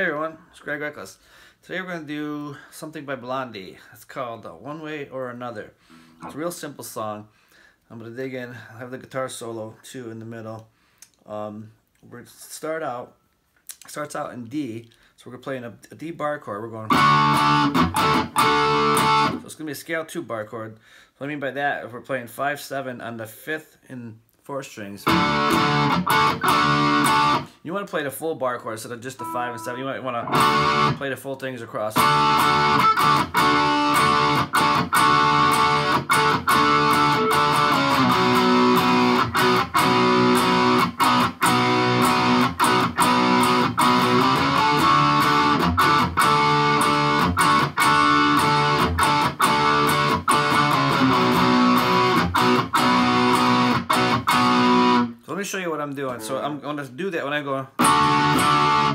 Hey everyone, it's Greg Wreckless. Today we're going to do something by Blondie. It's called One Way or Another. It's a real simple song. I'm going to dig in. I have the guitar solo too in the middle. We're starts out in D, so we're playing a D bar chord. We're going. So it's going to be a scale 2 bar chord. So what I mean by that, if we're playing 5/7 on the 5th and 4 strings. You want to play the full bar chord instead of just the 5 and 7. You might want to play the full things across. Let me show you what I'm doing. So I'm going to do that when I go.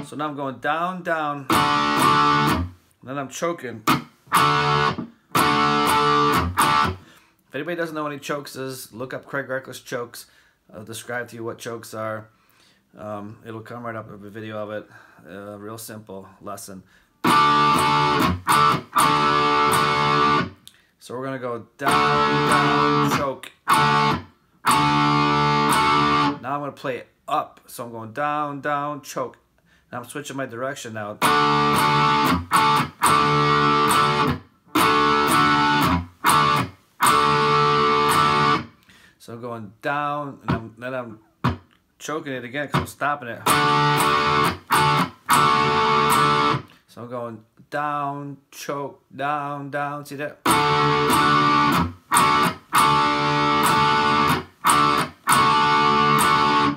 So now I'm going down, down. And then I'm choking. If anybody doesn't know what any chokes is, look up Craig Wreckless chokes. I'll describe to you what chokes are. It'll come right up with a video of it. Real simple lesson. So we're going to go down, down, choke. Now I'm going to play it up. So I'm going down, down, choke. Now I'm switching my direction now. So I'm going down, and then I'm choking it again because I'm stopping it. So I'm going down, choke, down, down. See that?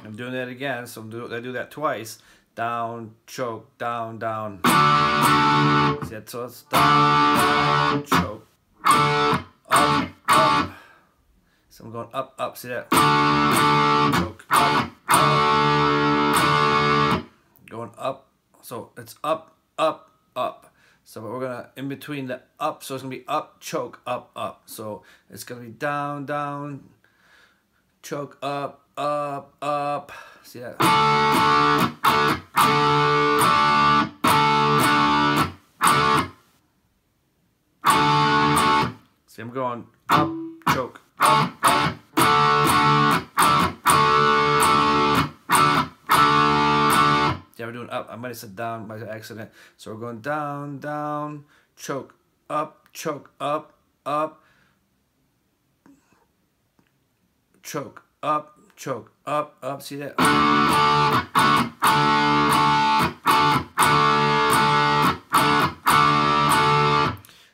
I'm doing that again, so I do that twice. Down, choke, down, down. See that? So it's down, choke, up, up. So I'm going up, up. See that? Choke, up, up. Going up. So it's up, up, up. So we're gonna in between the up. So it's gonna be up, choke, up, up. So it's gonna be down, down, choke, up, up, up. See that? See, I'm going up, choke, up, up. See, we're doing up. I might have said down by accident. So we're going down, down, choke, up, up, choke, up, choke, up, up. See that?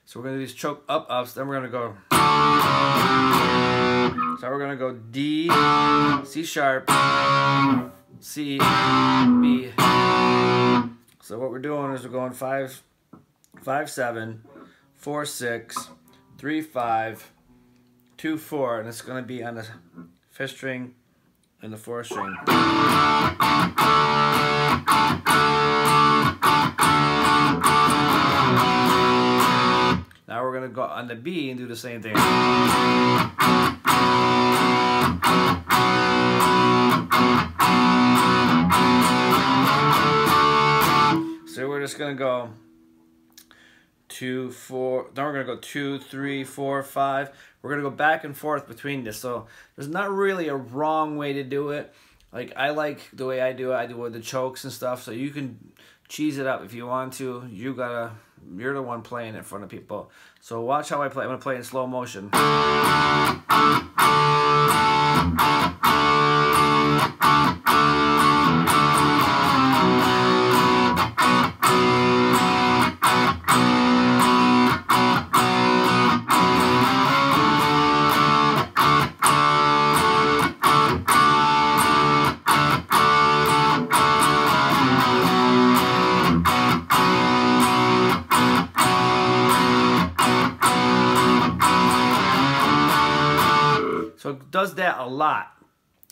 So we're going to do these choke up, ups. Then we're going to go. So we're going to go D, C sharp, C, B. So what we're doing is we're going 5, 5, 7, 4, 6, 3, 5, 2, 4, and it's going to be on the 5th string and the 4th string. Now we're going to go on the B and do the same thing. So we're just going to go 2, 4, then we're going to go 2, 3, 4, 5. We're going to go back and forth between this. So there's not really a wrong way to do it. Like, I like the way I do it. I do it with the chokes and stuff. So you can cheese it up if you want to. You're the one playing in front of people. So watch how I play. I'm going to play in slow motion. So it does that a lot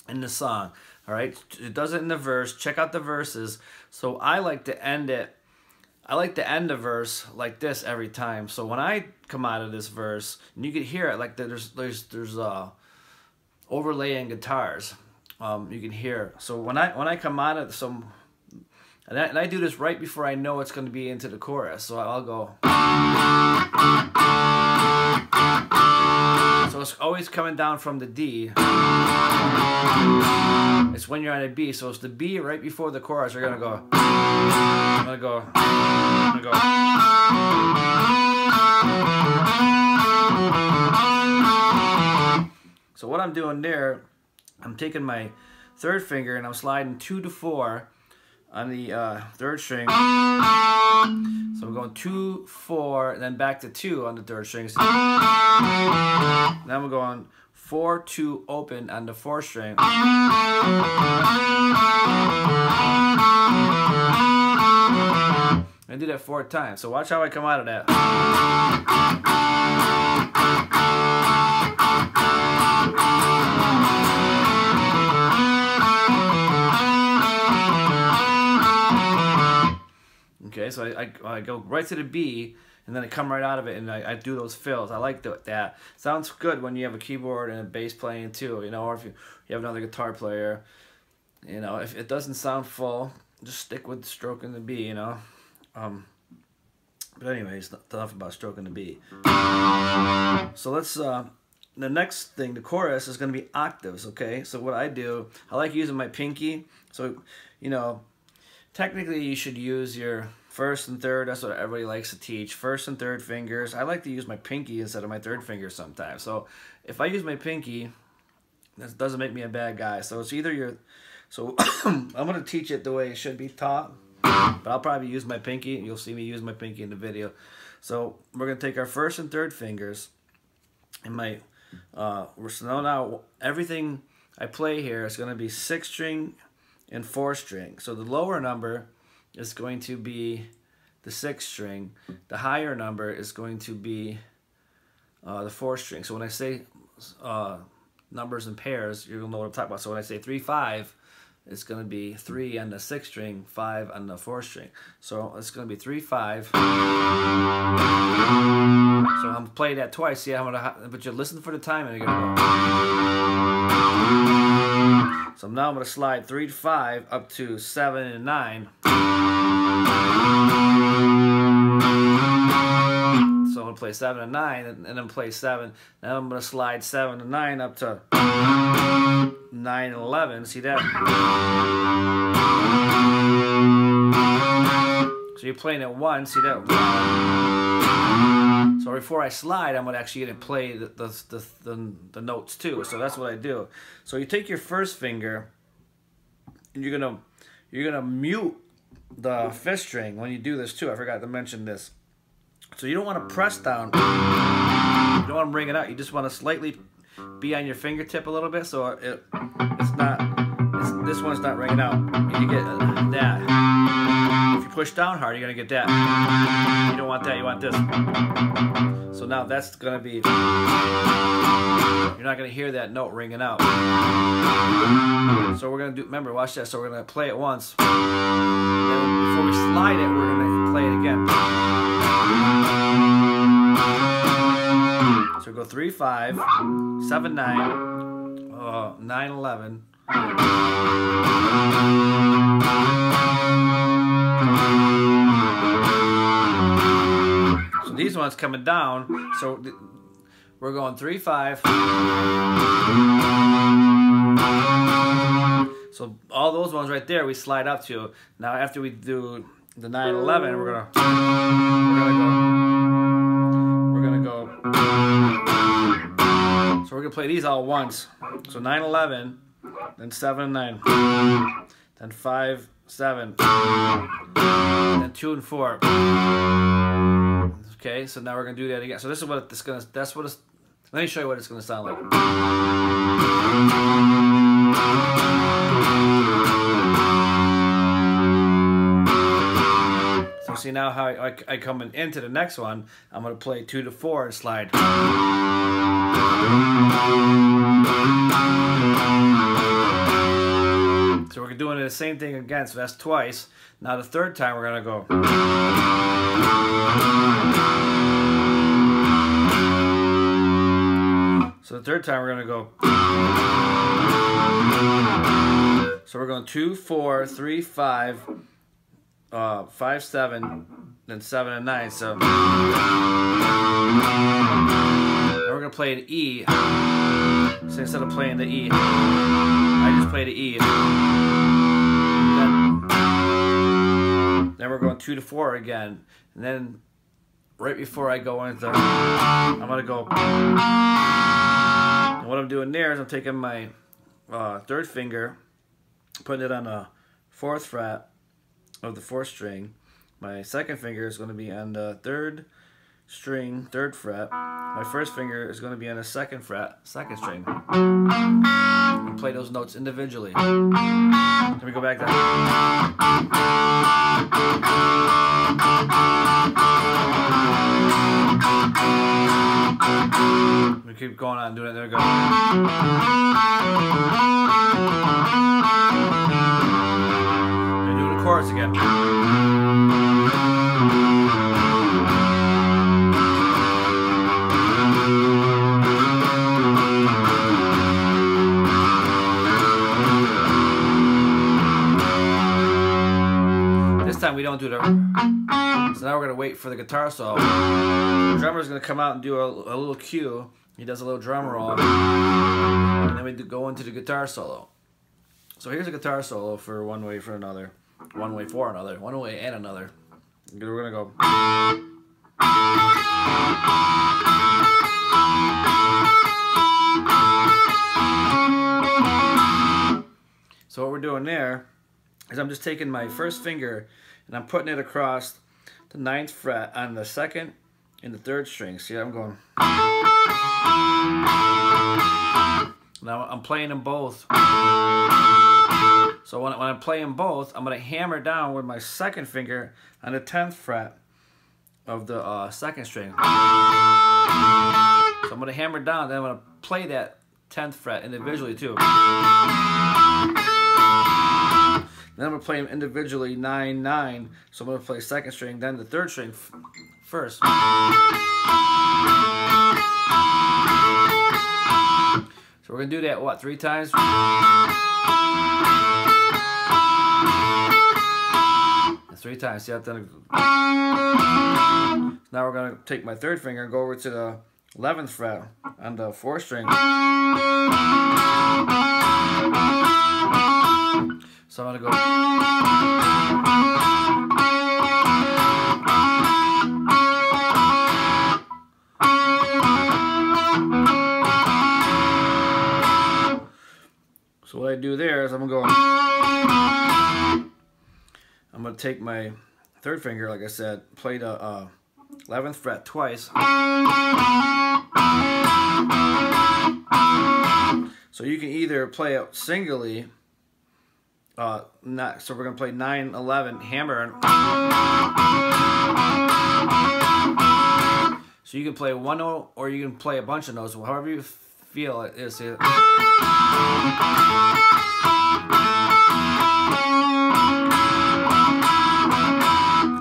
in the song, all right? It does it in the verse. Check out the verses. So I like to end it. I like to end a verse like this every time. So when I come out of this verse, and you can hear it, like there's overlaying guitars. You can hear. So when I come out of And I do this right before I know it's going to be into the chorus. So I'll go. So it's always coming down from the D. It's when you're on a B. So it's the B right before the chorus. You're going to go. I'm going to go. I'm going to go. So what I'm doing there, I'm taking my third finger and I'm sliding 2 to 4 on the third string. So I'm going 2, 4, and then back to 2 on the third strings. Then I'm going 4, 2 open on the fourth string. I do that 4 times. So watch how I come out of that. Okay, so I go right to the B, and then I come right out of it, and I do those fills. I like that. Sounds good when you have a keyboard and a bass playing too, you know, or if you have another guitar player. You know, if it doesn't sound full, just stick with stroking the B, you know. But anyways, enough about stroking the B. So let's, the next thing, the chorus is going to be octaves, okay? So what I do, I like using my pinky. So, you know, technically you should use your first and third. That's what everybody likes to teach. First and third fingers. I like to use my pinky instead of my third finger sometimes. So if I use my pinky, that doesn't make me a bad guy. So it's either your... So I'm going to teach it the way it should be taught. But I'll probably use my pinky. You'll see me use my pinky in the video. So we're going to take our first and third fingers. And my... so now everything I play here is going to be 6th string and 4th string. So the lower number is going to be the 6th string. The higher number is going to be the 4th string. So when I say numbers in pairs, you'll know what I'm talking about. So when I say 3, 5, it's going to be 3 on the 6th string, 5 on the 4th string. So it's going to be 3, 5. So I'm playing that twice. See, I'm gonna, but you listen for the time, and you're gonna go. So now I'm gonna slide 3 to 5 up to 7 and 9. So I'm gonna play 7 and 9, and then play 7. Now I'm gonna slide 7 and 9 up to 9 and 11. See that? So you're playing it once. See that? So before I slide, I'm actually going to play the notes too. So that's what I do. So you take your first finger, and you're gonna mute the 5th string when you do this too. I forgot to mention this. So you don't want to press down. You don't want to bring it out. You just want to slightly be on your fingertip a little bit, so it's not. This one's not ringing out. You get that. If you push down hard, you're gonna get that. You don't want that. You want this. So now that's gonna be. You're not gonna hear that note ringing out. So we're gonna do. Remember, watch that. So we're gonna play it once. Then before we slide it, we're gonna play it again. So we go 3, 5, 7, 9, 9, 11. So these ones coming down. So we're going 3, 5. So all those ones right there we slide up to. Now after we do the 9, 11, we're gonna go. So we're gonna play these all once. So 9, 11. Then 7 and 9, then 5, 7, then 2 and 4. Okay, so now we're gonna do that again. So this is what it's gonna. That's what it's. Let me show you what it's gonna sound like. So see now how I come into the next one. I'm gonna play 2 to 4 and slide. So we're doing the same thing again, so that's twice. Now the third time we're gonna go. So the third time we're gonna go. So we're going 2, 4, 3, 5, 5, 7, then 7 and 9. So now we're gonna play an E. So instead of playing the E, I just play the E. Then we're going 2 to 4 again, and then right before I go into, I'm gonna go. And what I'm doing there is I'm taking my third finger, putting it on the 4th fret of the 4th string. My second finger is going to be on the 3rd string, 3rd fret. My first finger is going to be on the 2nd fret, 2nd string. And play those notes individually. Let me go back down. We keep going on doing it. There we go. And do the chorus again. This time we don't do the. So now we're gonna wait for the guitar solo. The drummer's gonna come out and do a little cue. He does a little drum roll, and then we go into the guitar solo. So here's a guitar solo for One Way for Another, One Way for Another, One Way and Another. We're gonna go. So what we're doing there is I'm just taking my first finger and I'm putting it across the 9th fret on the 2nd and the 3rd string. See, I'm going. Now I'm playing them both. So when I'm playing both, I'm going to hammer down with my 2nd finger on the 10th fret of the 2nd string. So I'm going to hammer down, then I'm going to play that 10th fret individually too. Then I'm going to play them individually 9, 9. So I'm going to play 2nd string, then the 3rd string first. So we're going to do that, what, 3 times? That's 3 times. See, I've done it. Now we're going to take my 3rd finger and go over to the 11th fret on the 4th string. So I'm going to go. So what I do there is I'm going to go. I'm going to take my 3rd finger, like I said, play the 11th fret twice. So you can either play it singly. So we're going to play 9, 11, hammer. So you can play one note or you can play a bunch of notes, however you feel it is. So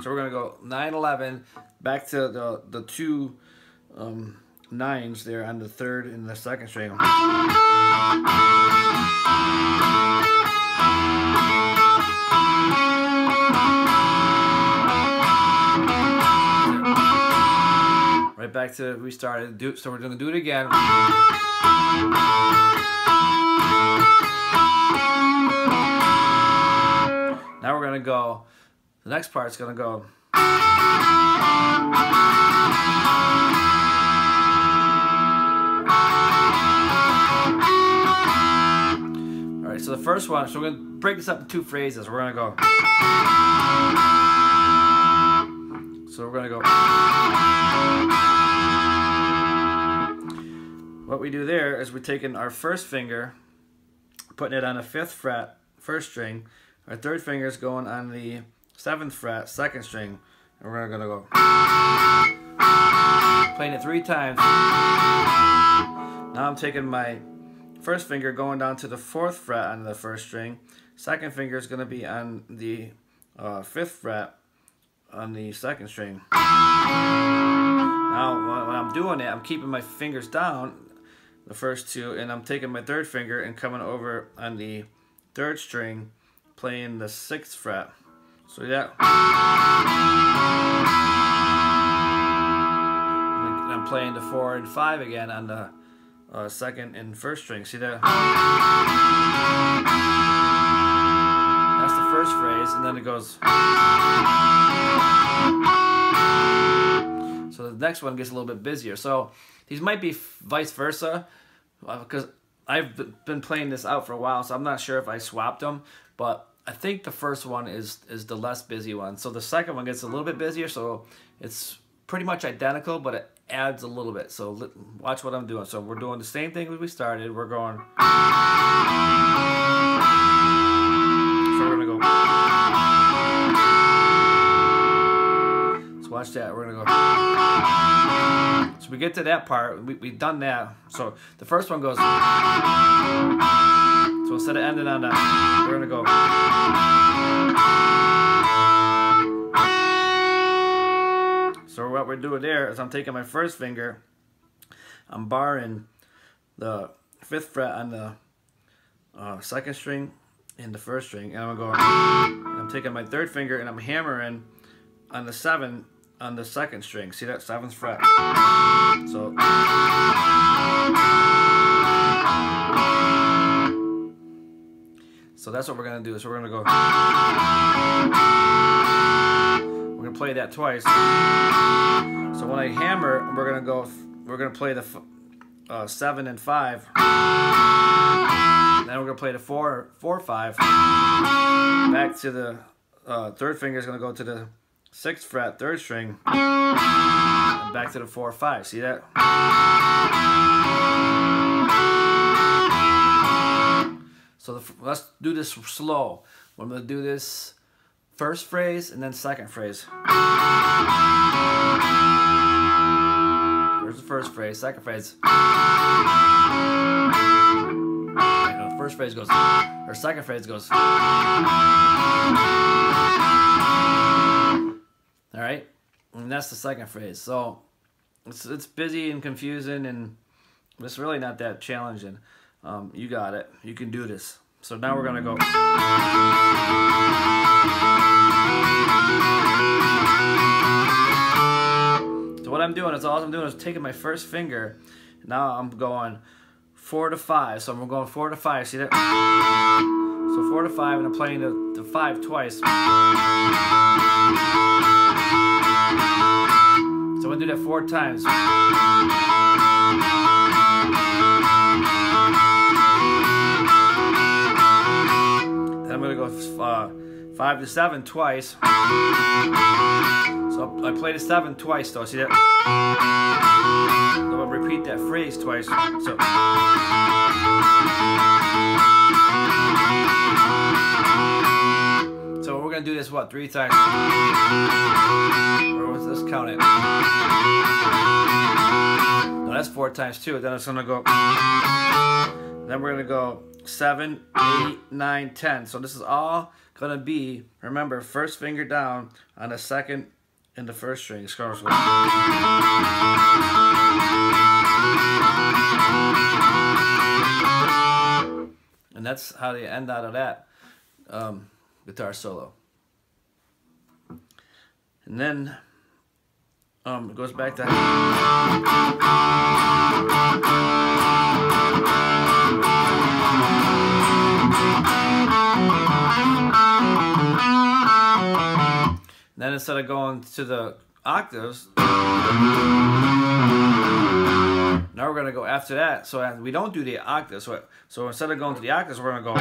we're going to go 9, 11, back to the 2 9s there on the 3rd and the 2nd string. Right back to we started. So we're going to do it again. Now we're going to go. The next part's going to go. Alright, so the first one, so we're going to break this up in 2 phrases. We're going to go. So we're going to go. What we do there is we're taking our first finger, putting it on the 5th fret, 1st string. Our 3rd finger is going on the 7th fret, 2nd string. And we're going to go. Playing it 3 times. Now I'm taking my first finger going down to the 4th fret on the 1st string. 2nd finger is going to be on the 5th fret on the 2nd string. Now when I'm doing it, I'm keeping my fingers down, the first 2, and I'm taking my 3rd finger and coming over on the 3rd string, playing the 6th fret. So yeah. And I'm playing the 4 and 5 again on the second and first string. See that? That's the first phrase, and then it goes. So the next one gets a little bit busier. So these might be vice versa, because I've been playing this out for a while, so I'm not sure if I swapped them, but I think the first one is the less busy one. So the second one gets a little bit busier, so it's pretty much identical, but it adds a little bit. So watch what I'm doing. So we're doing the same thing as we started. We're going. So we're gonna go. So watch that. We're gonna go. So we get to that part. We've done that. So the first one goes. So instead of ending on that, we're gonna go. So what we're doing there is I'm taking my first finger, I'm barring the 5th fret on the second string and the first string, and I'm going. And I'm taking my 3rd finger and I'm hammering on the 7 on the second string. See that 7th fret. So. So that's what we're gonna do. So we're gonna go. We're gonna play that twice. So when I hammer, we're gonna go. We're gonna play the 7 and 5. Then we're gonna play the 4, 5. Back to the 3rd finger is gonna go to the 6th fret, 3rd string, and back to the 4, 5. See that? So let's do this slow. I'm going to do this first phrase and then second phrase. Here's the first phrase, second phrase. The first phrase goes, or second phrase goes. All right, and that's the second phrase. So it's busy and confusing, and it's really not that challenging. You got it. You can do this. So now we're gonna go. So what I'm doing is all I'm doing is taking my first finger. Now I'm going 4 to 5. So I'm going 4 to 5. See that? So 4 to 5, and I'm playing the 5 twice. So I'm gonna do that 4 times. I'm going to go 5 to 7 twice. So I play the 7 twice though, see that? So I'm going to repeat that phrase twice. So we're going to do this, what, 3 times? Or was this counted? No, that's 4 times too. Then it's going to go. Then we're going to go 7, 8, 9, 10. So this is all gonna be, remember, first finger down on the second and the first string. And that's how they end out of that guitar solo. And then it goes back to. Then instead of going to the octaves, now we're going to go after that. So we don't do the octaves. So instead of going to the octaves, we're going to go.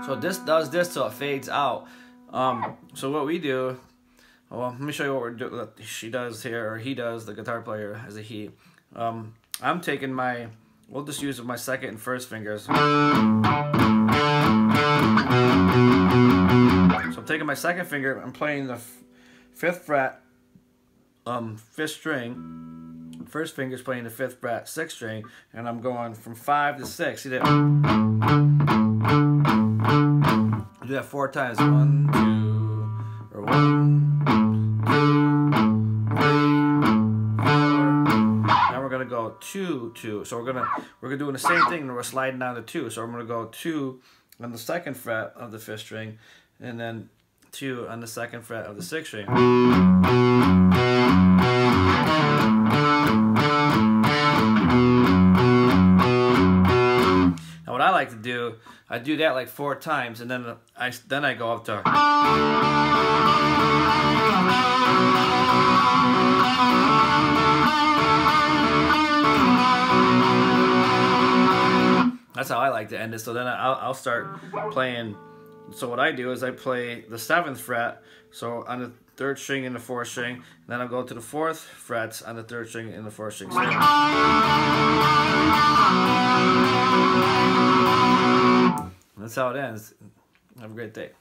So this does this so it fades out. So what we do. Well, let me show you what she does here, or he does, the guitar player as a he. I'm taking my, we'll just use my second and first fingers. So I'm taking my second finger, I'm playing the 5th fret, 5th string. First finger's playing the 5th fret, 6th string, and I'm going from 5 to 6. See that? Do that 4 times. 1, 2, or 1, 2, 3, 2, 2. So we're doing the same thing, and we're sliding down to 2. So I'm gonna go 2 on the 2nd fret of the 5th string, and then 2 on the 2nd fret of the 6th string. Now what I like to do, I do that like 4 times, and then I go up to. That's how I like to end it. So then I'll start playing. So what I do is I play the 7th fret, so on the 3rd string and the 4th string, and then I'll go to the 4th frets on the 3rd string and the 4th string. That's how it ends. Have a great day.